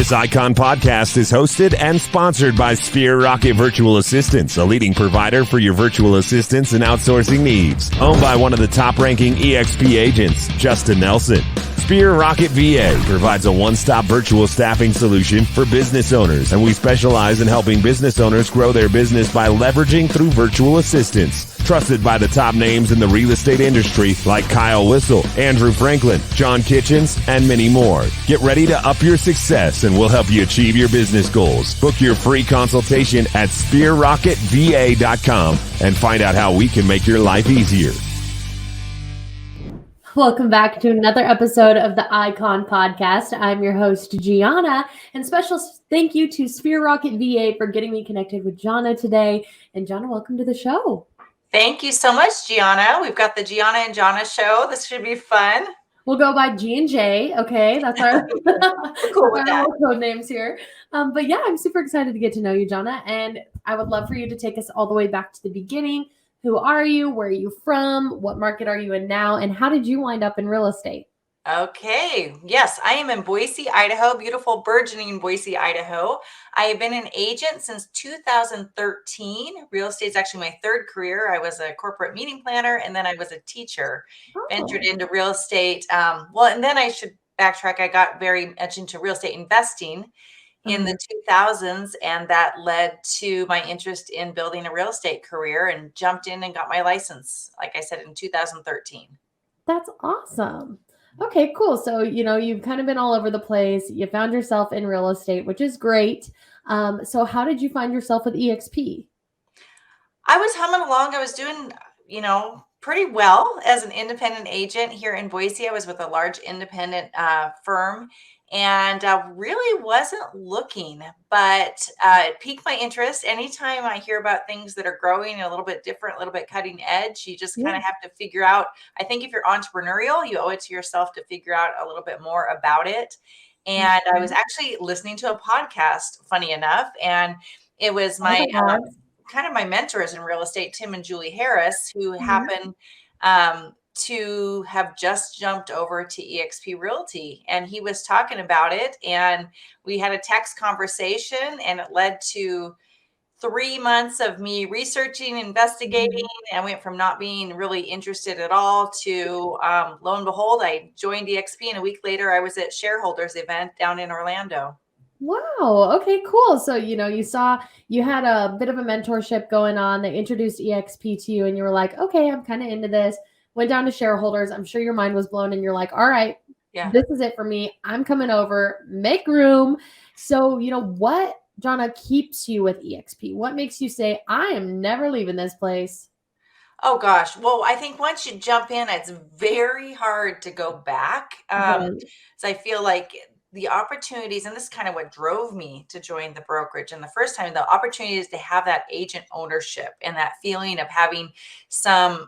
This Icon podcast is hosted and sponsored by Sphere Rocket Virtual Assistants, a leading provider for your virtual assistants and outsourcing needs. Owned by one of the top-ranking EXP agents, Justin Nelson. Sphere Rocket VA provides a one-stop virtual staffing solution for business owners, and we specialize in helping business owners grow their business by leveraging through virtual assistants. Trusted by the top names in the real estate industry like Kyle Whistle, Andrew Franklin, John Kitchens, and many more. Get ready to up your success and we'll help you achieve your business goals. Book your free consultation at sphererocketva.com and find out how we can make your life easier. Welcome back to another episode of the Icon Podcast. I'm your host, Jonna, and special thank you to Sphere Rocket VA for getting me connected with Jonna today. And Jonna, welcome to the show. Thank you so much, Gianna. We've got the Gianna and Jonna show. This should be fun. We'll go by G&J. Okay, that's our, cool with that. code names here. But yeah, I'm super excited to get to know you, Jonna. And I would love for you to take us all the way back to the beginning. Who are you? Where are you from? What market are you in now? And how did you wind up in real estate? Okay. Yes, I am in Boise, Idaho, beautiful burgeoning Boise, Idaho. I have been an agent since 2013. Real estate is actually my third career. I was a corporate meeting planner and then I was a teacher, ventured into real estate. And then I should backtrack. I got very much into real estate investing in the 2000s, and that led to my interest in building a real estate career and jumped in and got my license, like I said, in 2013. That's awesome. Okay, cool. So, you've kind of been all over the place. You found yourself in real estate, which is great. So how did you find yourself with EXP? I was humming along. I was doing, pretty well as an independent agent here in Boise. I was with a large independent firm and really wasn't looking, but it piqued my interest. Anytime I hear about things that are growing a little bit different, a little bit cutting edge, you just kind of have to figure out. I think if you're entrepreneurial, you owe it to yourself to figure out a little bit more about it. And I was actually listening to a podcast, funny enough, and it was my kind of my mentors in real estate, Tim and Julie Harris, who happen to have just jumped over to EXP Realty, and he was talking about it, and we had a text conversation, and it led to 3 months of me researching, investigating, and went from not being really interested at all to lo and behold, I joined EXP, and a week later I was at shareholders event down in Orlando. Wow. Okay, cool. So, you saw you had a bit of a mentorship going on. They introduced EXP to you and you were like, okay, I'm kind of into this. Went down to shareholders. I'm sure your mind was blown and you're like, all right, this is it for me. I'm coming over, make room. So, what, Jonna, keeps you with EXP? What makes you say, I am never leaving this place? Oh gosh. Well, I think once you jump in, it's very hard to go back. So I feel like the opportunities, and this is kind of what drove me to join the brokerage. And the first time, the opportunities to have that agent ownership and that feeling of having some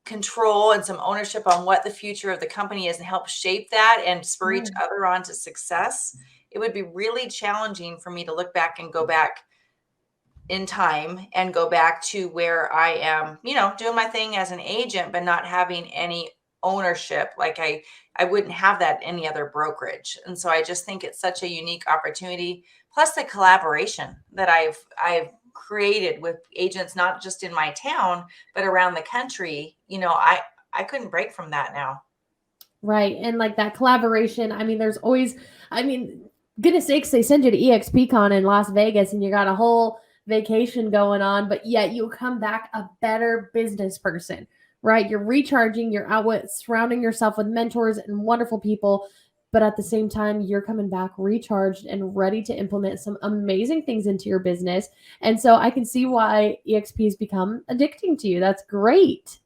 control and some ownership on what the future of the company is and help shape that and spur each other on to success. It would be really challenging for me to look back and go back in time and go back to where I am, doing my thing as an agent, but not having any ownership. Like I wouldn't have that any other brokerage. And so I just think it's such a unique opportunity. Plus the collaboration that I've created with agents, not just in my town, but around the country. I couldn't break from that now. Right. And like that collaboration, there's always, goodness sakes, they send you to EXPCon in Las Vegas and you got a whole vacation going on, but yet you come back a better business person. Right? You're recharging, you're out surrounding yourself with mentors and wonderful people, but at the same time, you're coming back recharged and ready to implement some amazing things into your business. And so I can see why EXP has become addicting to you. That's great.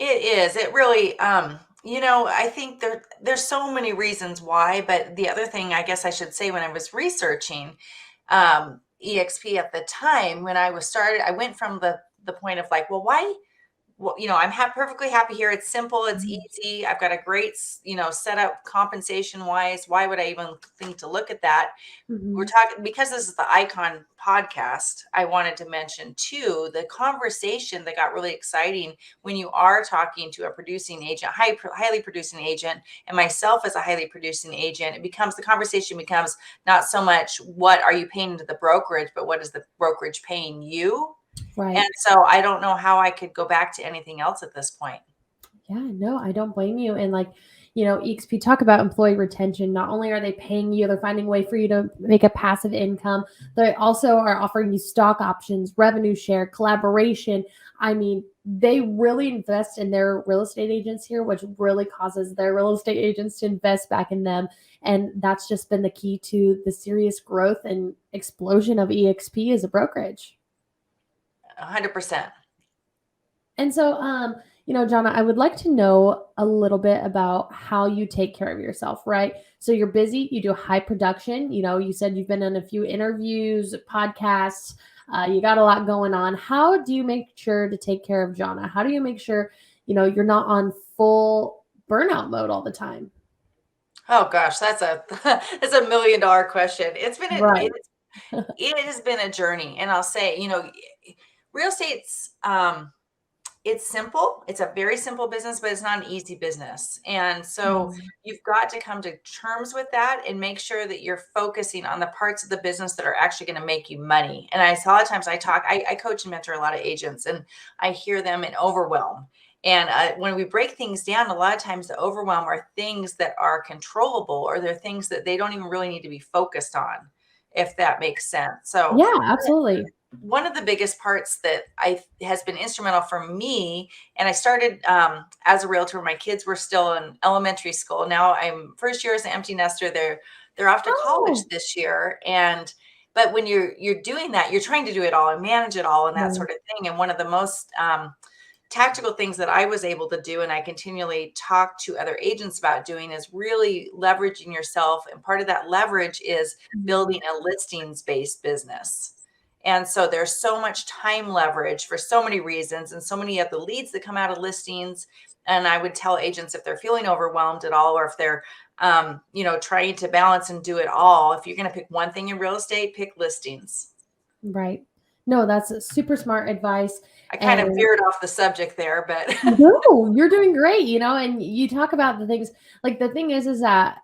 It is. It really, I think there's so many reasons why, but the other thing I guess I should say when I was researching EXP at the time, when I was started, I went from the point of like, well, well, I'm perfectly happy here. It's simple. It's easy. I've got a great, setup compensation wise. Why would I even think to look at that? We're talking, because this is the Icon podcast, I wanted to mention too, the conversation that got really exciting when you are talking to a producing agent, highly producing agent, and myself as a highly producing agent, the conversation becomes not so much what are you paying to the brokerage, but what is the brokerage paying you? Right. And so I don't know how I could go back to anything else at this point. Yeah, no, I don't blame you. And EXP talk about employee retention. Not only are they paying you, they're finding a way for you to make a passive income. They also are offering you stock options, revenue share, collaboration. I mean, they really invest in their real estate agents here, which really causes their real estate agents to invest back in them. And that's just been the key to the serious growth and explosion of EXP as a brokerage. 100%. And so, Jonna, I would like to know a little bit about how you take care of yourself, right? So you're busy, you do high production. You said you've been in a few interviews, podcasts, you got a lot going on. How do you make sure to take care of Jonna? How do you make sure, you're not on full burnout mode all the time? Oh gosh, that's a $1 million question. It's been Right. it has been a journey, and I'll say, real estate's it's simple. It's a very simple business, but it's not an easy business. And so you've got to come to terms with that and make sure that you're focusing on the parts of the business that are actually going to make you money. And a lot of times I coach and mentor a lot of agents, and I hear them in overwhelm. And when we break things down, a lot of times the overwhelm are things that are controllable, or they're things that they don't even really need to be focused on, if that makes sense. So Yeah, absolutely. one of the biggest parts that has been instrumental for me, and I started as a realtor. My kids were still in elementary school. Now I'm first year as an empty nester. They're off to college this year, but when you're doing that, you're trying to do it all and manage it all and that sort of thing. And one of the most tactical things that I was able to do, and I continually talk to other agents about doing, is really leveraging yourself. And part of that leverage is building a listings-based business. And so there's so much time leverage for so many reasons, and so many of the leads that come out of listings. And I would tell agents, if they're feeling overwhelmed at all, or if they're, trying to balance and do it all, if you're going to pick one thing in real estate, pick listings. Right. No, that's a super smart advice. I kind of veered off the subject there, but no, you're doing great, and you talk about the things, like the thing is that,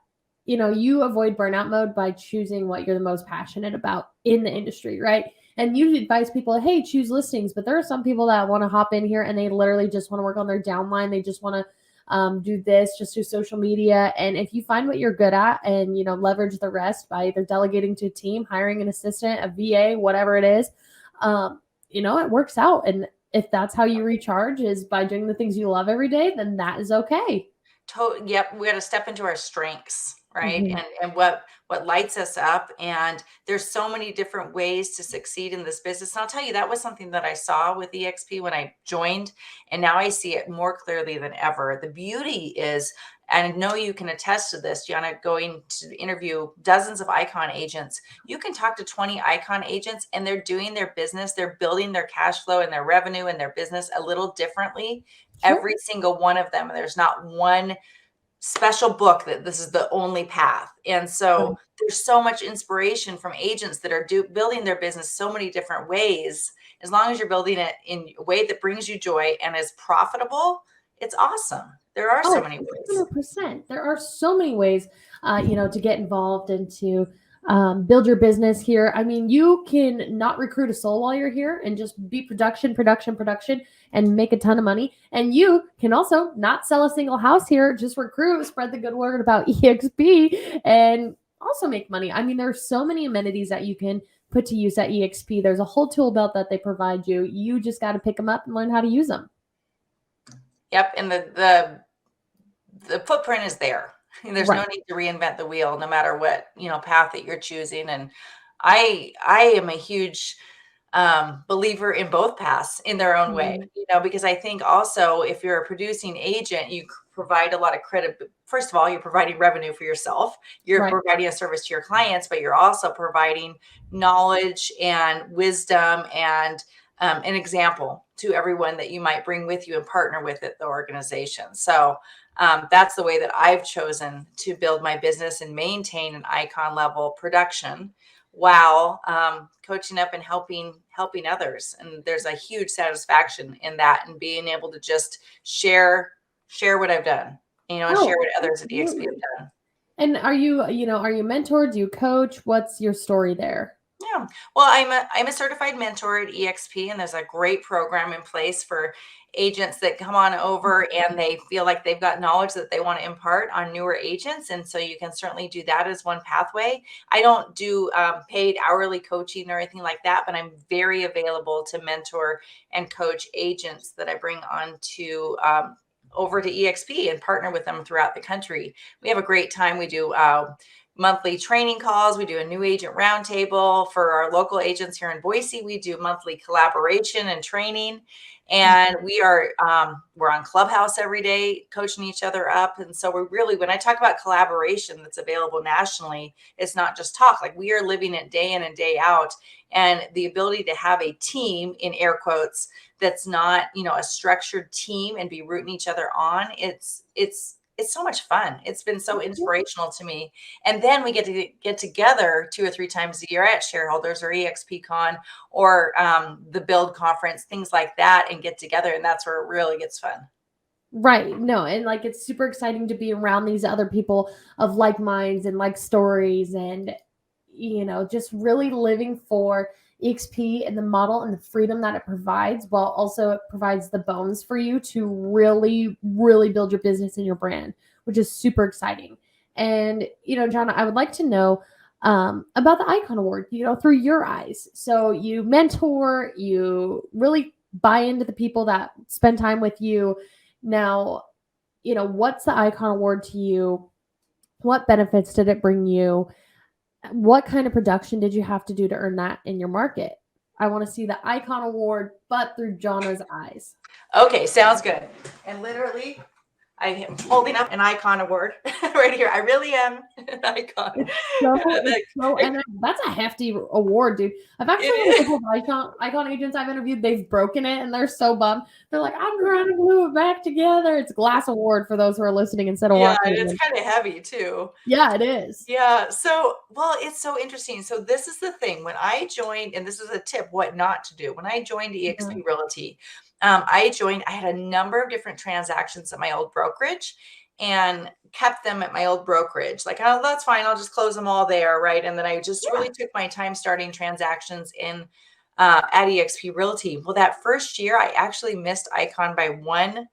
you avoid burnout mode by choosing what you're the most passionate about in the industry, right? And you advise people, hey, choose listings, but there are some people that want to hop in here and they literally just want to work on their downline. They just want to do this, just do social media. And if you find what you're good at and, leverage the rest by either delegating to a team, hiring an assistant, a VA, whatever it is, it works out. And if that's how you recharge, is by doing the things you love every day, then that is okay. Yep. We got to step into our strengths, right? And what lights us up. And there's so many different ways to succeed in this business. And I'll tell you, that was something that I saw with EXP when I joined, and now I see it more clearly than ever. The beauty is, and I know you can attest to this, Jonna, going to interview dozens of Icon agents. You can talk to 20 Icon agents, and they're doing their business. They're building their cash flow and their revenue and their business a little differently. Sure. Every single one of them. There's not one special book that this is the only path. And so there's so much inspiration from agents that are building their business so many different ways. As long as you're building it in a way that brings you joy and is profitable, it's awesome. There are so many ways. 100%. There are so many ways, to get involved and to build your business here. I mean, you can not recruit a soul while you're here and just be production, and make a ton of money. And you can also not sell a single house here, just recruit, spread the good word about EXP, and also make money. I mean, there's so many amenities that you can put to use at EXP. There's a whole tool belt that they provide you. You just got to pick them up and learn how to use them. Yep. And the footprint is there. There's no need to reinvent the wheel, no matter what, path that you're choosing. And I am a huge believer in both paths in their own way, because I think also if you're a producing agent, you provide a lot of credit. First of all, you're providing revenue for yourself. You're providing a service to your clients, but you're also providing knowledge and wisdom and an example to everyone that you might bring with you and partner with at the organization. So that's the way that I've chosen to build my business and maintain an icon level production while coaching up and helping others. And there's a huge satisfaction in that, and being able to just share what I've done, and share what others at EXP have done. And are you mentored? Do you coach? What's your story there? Yeah. Well, I'm a certified mentor at EXP, and there's a great program in place for agents that come on over and they feel like they've got knowledge that they want to impart on newer agents. And so you can certainly do that as one pathway. I don't do paid hourly coaching or anything like that, but I'm very available to mentor and coach agents that I bring on to over to EXP and partner with them throughout the country. We have a great time. We do monthly training calls. We do a new agent roundtable for our local agents here in Boise. We do monthly collaboration and training, and we're on Clubhouse every day, coaching each other up. And so we're really, when I talk about collaboration that's available nationally, it's not just talk. Like, we are living it day in and day out, and the ability to have a team, in air quotes, that's not, a structured team and be rooting each other on. It's so much fun. It's been so inspirational to me. And then we get together 2 or 3 times a year at Shareholders or EXP Con or the Build Conference, things like that, and get together. And that's where it really gets fun. Right. No, and like, it's super exciting to be around these other people of like minds and like stories, and just really living for EXP and the model and the freedom that it provides, while also it provides the bones for you to really, really build your business and your brand, which is super exciting. And, Jonna, I would like to know about the Icon Award, through your eyes. So you mentor, you really buy into the people that spend time with you. Now, what's the Icon Award to you? What benefits did it bring you? What kind of production did you have to do to earn that in your market? I want to see the Icon Award, but through Jonna's eyes. Okay, sounds good. And literally, I am holding up an Icon Award right here. I really am an icon. And that's a hefty award, dude. I've actually had a couple of icon agents I've interviewed. They've broken it and they're so bummed. They're like, I'm trying to glue it back together. It's a glass award for those who are listening instead of watching. Yeah, it's kind of heavy too. Yeah, it is. Yeah. So, well, it's so interesting. So this is the thing. When I joined, and this is a tip, what not to do. When I joined EXP Realty, I had a number of different transactions at my old brokerage and kept them at my old brokerage. Like, oh, that's fine. I'll just close them all there. Right. And then I just really took my time starting transactions in at EXP Realty. Well, that first year, I actually missed Icon by one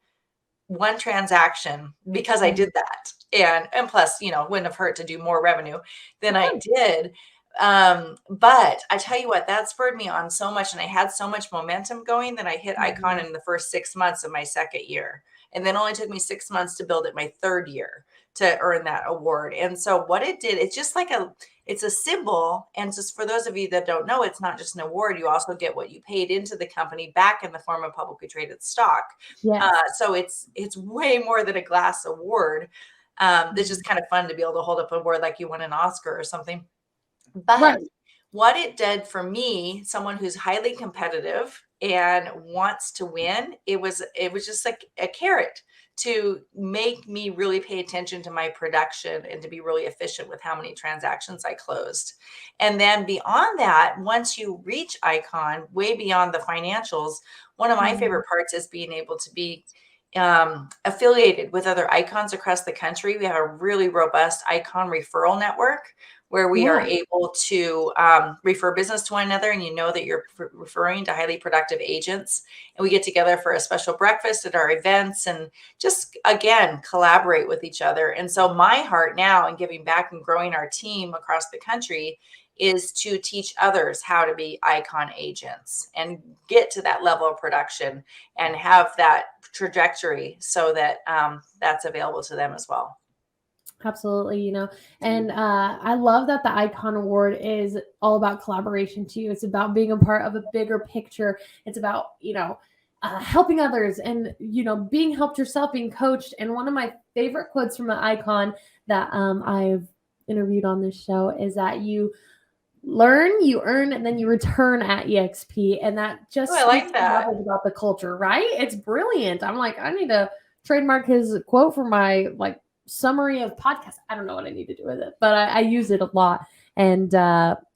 transaction because I did that. And plus, wouldn't have hurt to do more revenue than I did. But I tell you what, that spurred me on so much. And I had so much momentum going that I hit Icon in the first 6 months of my second year. And then only took me 6 months to build it my third year to earn that award. And so what it did, it's just like it's a symbol. And just for those of you that don't know, it's not just an award. You also get what you paid into the company back in the form of publicly traded stock. Yes. So it's way more than a glass award. It's just kind of fun to be able to hold up an award like you won an Oscar or something. But what it did for me, someone who's highly competitive and wants to win, it was just like a carrot to make me really pay attention to my production and to be really efficient with how many transactions I closed. And then beyond that, once you reach Icon, way beyond the financials, one of my favorite parts is being able to be affiliated with other icons across the country. We have a really robust icon referral network where we are able to refer business to one another, and that you're referring to highly productive agents. And we get together for a special breakfast at our events and just, again, collaborate with each other. And so my heart now in giving back and growing our team across the country is to teach others how to be icon agents and get to that level of production and have that trajectory so that that's available to them as well. Absolutely, and I love that the Icon Award is all about collaboration too. It's about being a part of a bigger picture. It's about, helping others and, being helped yourself, being coached. And one of my favorite quotes from an icon that I've interviewed on this show is that you learn, you earn, and then you return at EXP. And that just Oh, I speaks like that. about the culture, right? It's brilliant. I'm like, I need to trademark his quote for my like summary of podcast. I don't know what I need to do with it, but I use it a lot. And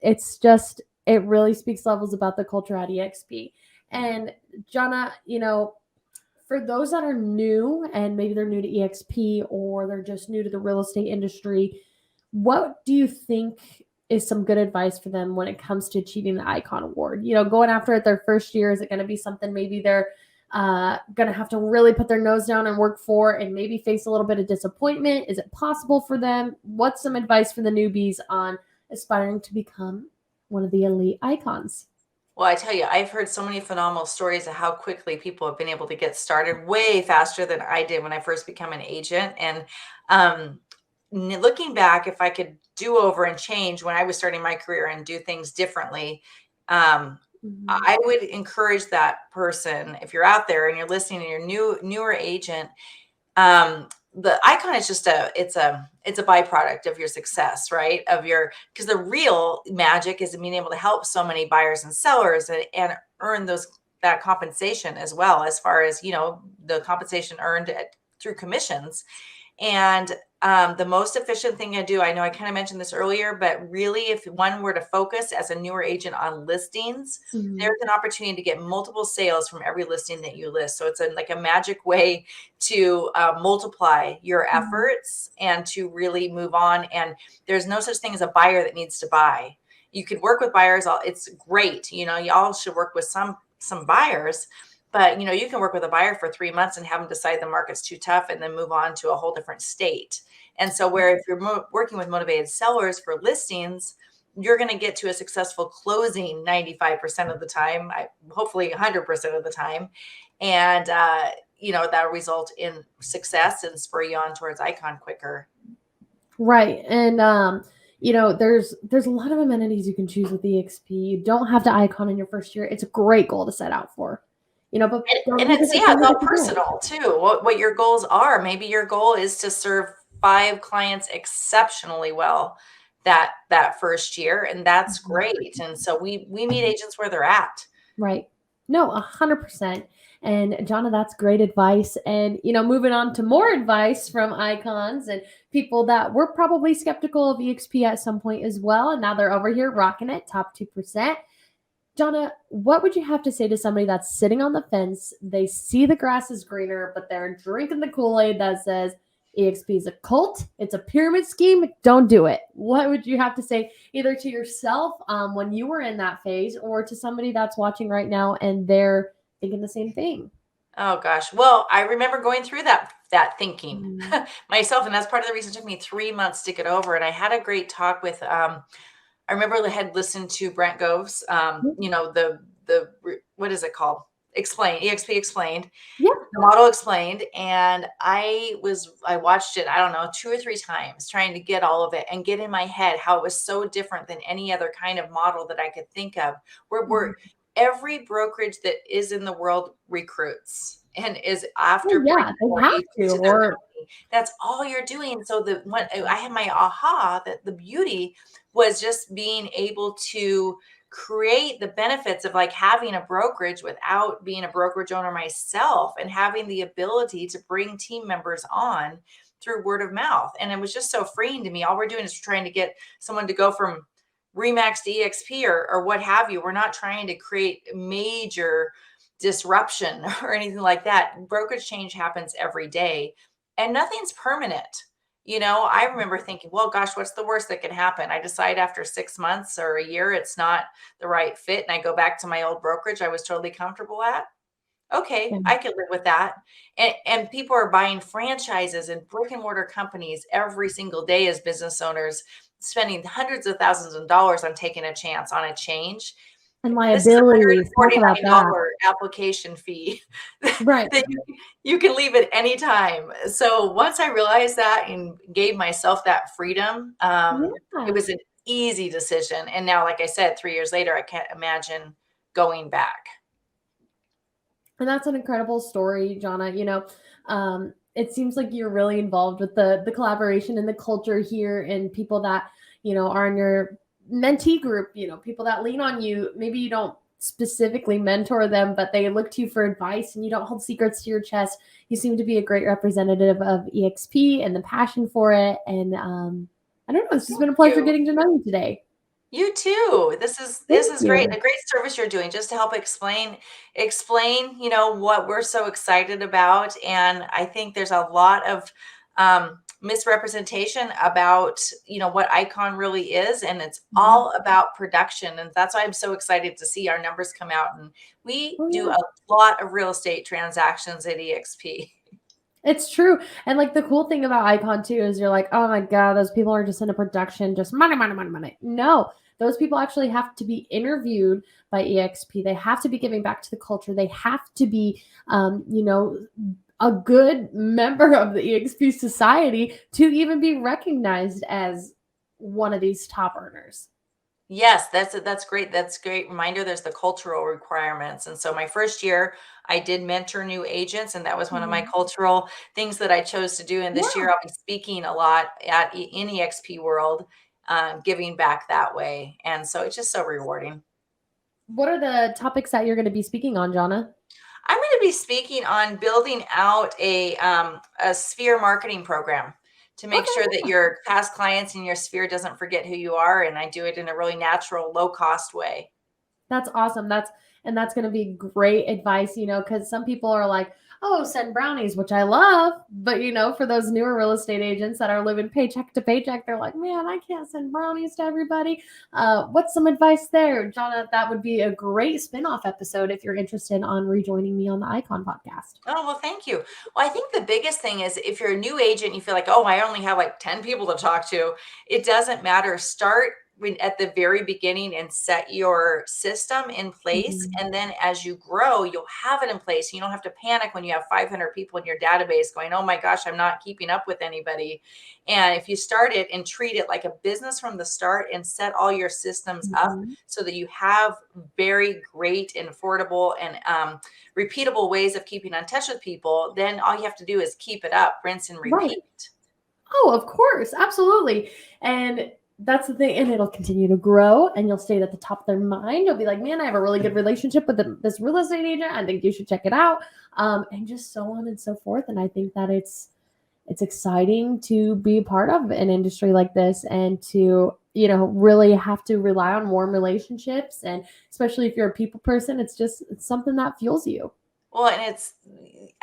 it's just, it really speaks levels about the culture at EXP. And Jonna, for those that are new and maybe they're new to EXP or they're just new to the real estate industry, what do you think is some good advice for them when it comes to achieving the Icon Award? Going after it their first year, is it going to be something maybe they're going to have to really put their nose down and work for and maybe face a little bit of disappointment? Is it possible for them? What's some advice for the newbies on aspiring to become one of the elite icons? Well, I tell you, I've heard so many phenomenal stories of how quickly people have been able to get started way faster than I did when I first became an agent. And um, looking back, if I could do over and change when I was starting my career and do things differently, um, Mhm. I would encourage that person, if you're out there and you're listening and you're newer agent, the icon is just it's a byproduct of your success, right? Because the real magic is being able to help so many buyers and sellers and earn that compensation as well, as far as the compensation earned through commissions. And the most efficient thing I do, I know I kind of mentioned this earlier, but really, if one were to focus as a newer agent on listings, Mhm. there's an opportunity to get multiple sales from every listing that you list. So it's like a magic way to multiply your Mhm. efforts and to really move on. And there's no such thing as a buyer that needs to buy. You can work with buyers. It's great. Y'all should work with some buyers, but you can work with a buyer for 3 months and have them decide the market's too tough and then move on to a whole different state. And so where if you're working with motivated sellers for listings, you're going to get to a successful closing 95% of the time, hopefully 100% of the time. And, that'll result in success and spur you on towards icon quicker. Right. And there's a lot of amenities you can choose with EXP. You don't have to icon in your first year. It's a great goal to set out for. But there And are it's, different yeah, things it's that all you do. personal too. What your goals are. Maybe your goal is to serve 5 clients exceptionally well that first year, and that's Mhm. great. And so we meet agents where they're at. Right. No, 100%. And Jonna, that's great advice. And moving on to more advice from icons and people that were probably skeptical of EXP at some point as well, and now they're over here rocking it, top 2%. Jonna, what would you have to say to somebody that's sitting on the fence? They see the grass is greener, but they're drinking the Kool-Aid that says EXP is a cult, it's a pyramid scheme, don't do it. What would you have to say either to yourself when you were in that phase or to somebody that's watching right now and they're thinking the same thing? Oh gosh. Well, I remember going through that thinking Mm-hmm. myself, and that's part of the reason it took me 3 months to get over. And I had a great talk with I remember I had listened to Brent Gove's, what is it called? Explain, EXP Explained, Yeah. the model explained. And I watched it, I don't know, 2 or 3 times trying to get all of it and get in my head how it was so different than any other kind of model that I could think of. We're every brokerage that is in the world recruits and is after Oh, bringing yeah, they more have agents to. to their Or company. That's all you're doing. So I had my aha that the beauty was just being able to create the benefits of like having a brokerage without being a brokerage owner myself and having the ability to bring team members on through word of mouth. And it was just so freeing to me. All we're doing is trying to get someone to go from Remax to EXP or what have you. We're not trying to create major disruption or anything like that. Brokerage change happens every day and nothing's permanent. I remember thinking, well, gosh, what's the worst that can happen? I decide after 6 months or a year it's not the right fit, and I go back to my old brokerage I was totally comfortable at. Okay, yeah. I could live with that. And people are buying franchises and brick and mortar companies every single day as business owners, spending hundreds of thousands of dollars on taking a chance on a change. And This is a liabilities, talk about that. $149 application fee Right. that you can leave at any time. So once I realized that and gave myself that freedom, it Yeah. was an easy decision. And now, like I said, 3 years later, I can't imagine going back. And that's an incredible story, Jonna. It seems like you're really involved with the collaboration and the culture here and people that, are in your mentee group, people that lean on you. Maybe you don't specifically mentor them, but they look to you for advice and you don't hold secrets to your chest. You seem to be a great representative of EXP and the passion for it. And I don't know, it's just been a pleasure getting to know you today. You too. This is great. A great service you're doing just to help explain, what we're so excited about. And I think there's a lot of misrepresentation about, what Icon really is. And it's all about production. And that's why I'm so excited to see our numbers come out. And we do a lot of real estate transactions at EXP. It's true. And like the cool thing about Icon too is you're like, oh my God, those people are just in a production, just money, money, money, money. No, those people actually have to be interviewed by EXP. They have to be giving back to the culture. They have to be, a good member of the EXP society to even be recognized as one of these top earners. Yes, that's great. That's a great reminder. There's the cultural requirements. And so my first year, I did mentor new agents, and that was one of my cultural things that I chose to do. And this year, I'll be speaking a lot in EXP world, giving back that way. And so it's just so rewarding. What are the topics that you're going to be speaking on, Jonna? I'm going to be speaking on building out a sphere marketing program to make sure that your past clients in your sphere doesn't forget who you are. And I do it in a really natural, low cost way. That's awesome. That's going to be great advice, because some people are like, oh, send brownies, which I love. But, for those newer real estate agents that are living paycheck to paycheck, they're like, man, I can't send brownies to everybody. What's some advice there? Jonna, that would be a great spinoff episode if you're interested on rejoining me on the Icon podcast. Oh, well, thank you. Well, I think the biggest thing is if you're a new agent, you feel like, oh, I only have like 10 people to talk to. It doesn't matter. Start at the very beginning and set your system in place. And then as you grow, you'll have it in place. You don't have to panic when you have 500 people in your database going, oh my gosh, I'm not keeping up with anybody. And if you start it and treat it like a business from the start and set all your systems up so that you have very great and affordable and repeatable ways of keeping in touch with people, then all you have to do is keep it up, rinse and repeat. Right. Oh, of course. Absolutely. And that's the thing. And it'll continue to grow and you'll stay at the top of their mind. You'll be like, man, I have a really good relationship with this real estate agent. I think you should check it out. And just so on and so forth. And I think that it's exciting to be a part of an industry like this and to, really have to rely on warm relationships. And especially if you're a people person, it's something that fuels you. Well, and it's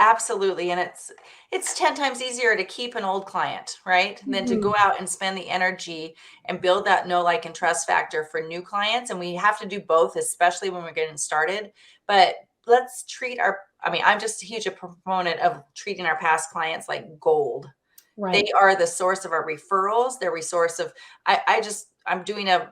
absolutely, and it's 10 times easier to keep an old client, right? Than to go out and spend the energy and build that know, like, and trust factor for new clients. And we have to do both, especially when we're getting started. But let's treat I'm just a huge proponent of treating our past clients like gold. Right. They are the source of our referrals. They're a source of, I'm doing a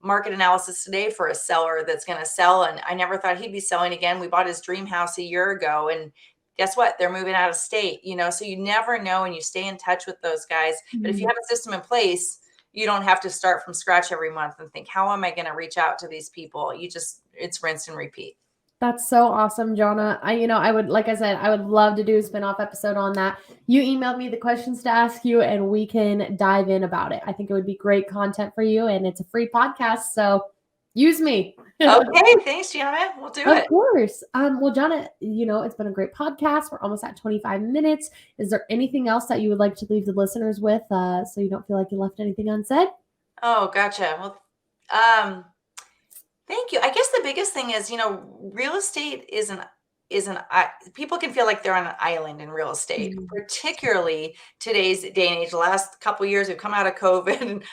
market analysis today for a seller that's going to sell. And I never thought he'd be selling again. We bought his dream house a year ago and guess what? They're moving out of state, so you never know and you stay in touch with those guys. But if you have a system in place, you don't have to start from scratch every month and think, how am I going to reach out to these people? It's rinse and repeat. That's so awesome, Jonna. I would, like I said, I would love to do a spinoff episode on that. You emailed me the questions to ask you and we can dive in about it. I think it would be great content for you and it's a free podcast. So use me. Okay. Thanks, Jonna. We'll do it. Of course. Well, Jonna, it's been a great podcast. We're almost at 25 minutes. Is there anything else that you would like to leave the listeners with so you don't feel like you left anything unsaid? Oh, gotcha. Well, thank you. I guess the biggest thing is, real estate people can feel like they're on an island in real estate, particularly today's day and age. The last couple of years, we've come out of COVID, and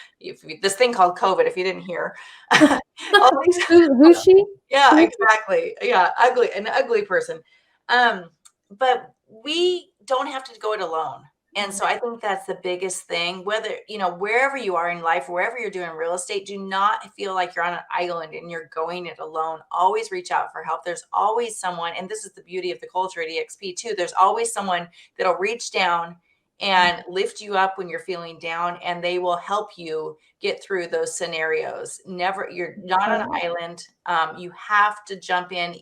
this thing called COVID, if you didn't hear. Who's she? Yeah, exactly. Yeah, an ugly person. But we don't have to go it alone. And so I think that's the biggest thing, whether, wherever you are in life, wherever you're doing real estate, do not feel like you're on an island and you're going it alone. Always reach out for help. There's always someone, and this is the beauty of the culture at EXP too. There's always someone that'll reach down and lift you up when you're feeling down, and they will help you get through those scenarios. You're not on an island. You have to jump in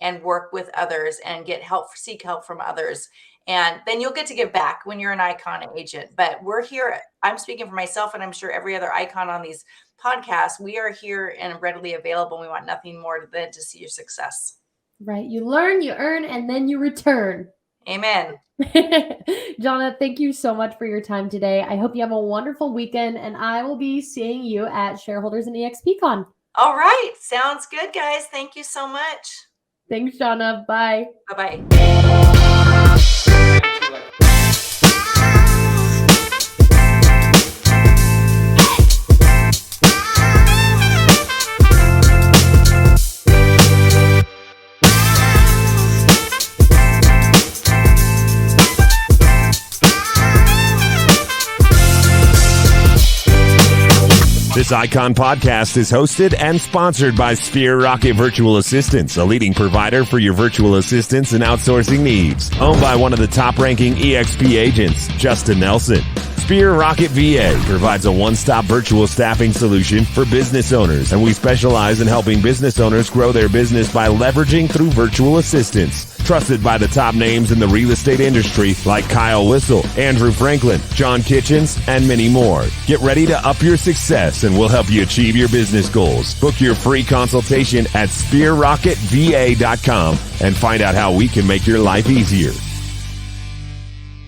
and work with others and seek help from others. And then you'll get to give back when you're an Icon agent. But we're here. I'm speaking for myself, and I'm sure every other Icon on these podcast, we are here and readily available. We want nothing more than to see your success. Right. You learn, you earn, and then you return. Amen. Jonna, thank you so much for your time today. I hope you have a wonderful weekend, and I will be seeing you at Shareholders and EXPCon. All right. Sounds good, guys. Thank you so much. Thanks, Jonna. Bye. Bye-bye. This Icon podcast is hosted and sponsored by Sphere Rocket Virtual Assistants, a leading provider for your virtual assistants and outsourcing needs. Owned by one of the top-ranking EXP agents, Justin Nelson. Sphere Rocket VA provides a one-stop virtual staffing solution for business owners, and we specialize in helping business owners grow their business by leveraging through virtual assistants. Trusted by the top names in the real estate industry like Kyle Whistle, Andrew Franklin, John Kitchens, and many more. Get ready to up your success and we'll help you achieve your business goals. Book your free consultation at sphererocketva.com and find out how we can make your life easier.